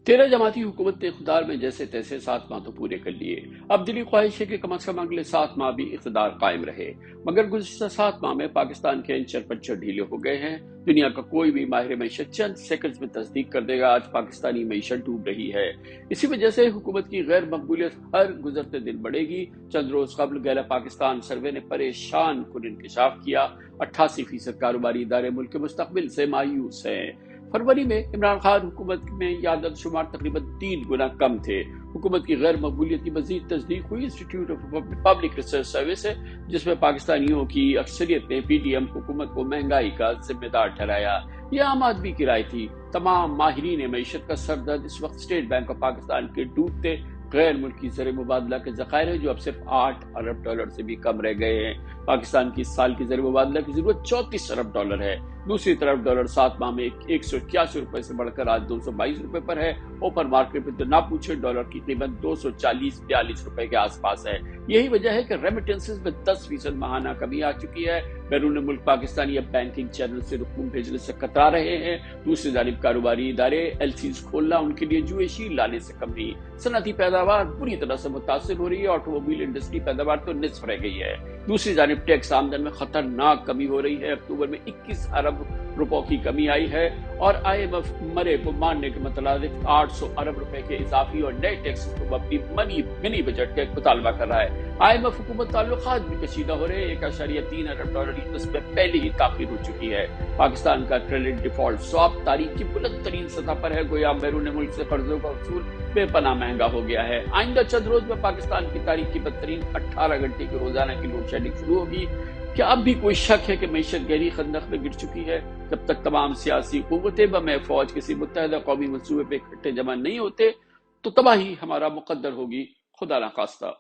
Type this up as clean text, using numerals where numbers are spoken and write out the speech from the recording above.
13 जमाती हुकूमत ने इक़्तिदार में जैसे तैसे 7 माह तो पूरे कर लिए। अब दिली ख्वाहिश है कि कम अज़ कम अगले 7 माह भी इक़्तिदार कायम रहे, मगर गुज़िश्ता 7 माह में पाकिस्तान के अंचर पंचर ढीले हो गए हैं। दुनिया का कोई भी माहिर मईशत चंद सेकंड्स में तस्दीक कर देगा, आज पाकिस्तानी मईशत डूब रही है। इसी वजह से हुकूमत की गैर मकबूलियत हर गुजरते दिन बढ़ेगी। चंद रोज कबल गैला पाकिस्तान सर्वे ने परेशान कुन इंकशाफ किया, 88% कारोबारी इदारे मुल्क के मुस्तकबिल से मायूस हैं। फरवरी में इमरान खान हुकूमत में ये आदत शुमार तकरीबन 3 गुना कम थे। हुकूमत की गैर मकबूलियत की मजीद तस्दीक हुई institute of public research service है, जिसमें पाकिस्तानियों की अक्सरियत ने PTM हुकूमत को महंगाई का जिम्मेदार ठहराया। यह आम आदमी की राय थी। तमाम माहिरीन मईशत का सरदर्द इस वक्त स्टेट बैंक ऑफ पाकिस्तान के डूबते गैर मुल्की ज़र मुबादला के ज़खायर है, जो अब सिर्फ 8 अरब डॉलर से भी कम रह गए हैं। पाकिस्तान की इस साल की ज़र मुबादला की जरूरत 34 अरब डॉलर है। दूसरी तरफ डॉलर 7 माह में 181 रुपए से बढ़कर आज 222 रुपए पर है। ओपन मार्केट में तो ना पूछे, डॉलर की कीमत 240-42 रुपए के आसपास है। यही वजह है कि रेमिटेंसेस में 10% माहाना कमी आ चुकी है। बैरून मुल्क पाकिस्तानी अब बैंकिंग चैनल से रकूम भेजने से कतरा रहे हैं। दूसरी जानिब कारोबारी इदारे LCs खोलना उनके लिए जुएशी लाने से कम नहीं। सनअती पैदावार बुरी तरह से मुतासिर हो रही है। ऑटोमोबाइल इंडस्ट्री पैदावार तो निस्फ रह गई है। दूसरी जानिब टैक्स आमदन में खतरनाक कमी हो रही है। अक्टूबर में 21 अरब रुपयों की कमी आई है और IMF मरे को मानने के मुताबिक 800 अरब रुपए के इजाफी और नए टैक्स को अपनी मिनी बजट का मुतालबा कर रहा है। IMF हुकूमत ताल्लुकात भी कशीदा हो रहे हैं। 1.3 अरब डॉलर की तस्वीर पहले ही ताखीर हो चुकी है। पाकिस्तान का क्रेडिट डिफॉल्ट स्वैप तारीख की बुलंद तरीन सतह पर है। गोया बैरून मुल्क से कर्जों का वसूल बेपनाह महंगा हो गया है। आइंदा चंद रोज में पाकिस्तान की तारीख की बदतरीन 18 घंटे की रोजाना की लोड शेडिंग शुरू होगी। क्या अब भी कोई शक है कि मईशत गहरी खंदक में गिर चुकी है? जब तक तमाम सियासी कुव्वतें बमे फौज किसी मुत्तहदा कौमी मंसूबे पे इकट्ठे जमा नहीं होते, तो तबाही हमारा मुकद्दर होगी, खुदा ना खास्ता।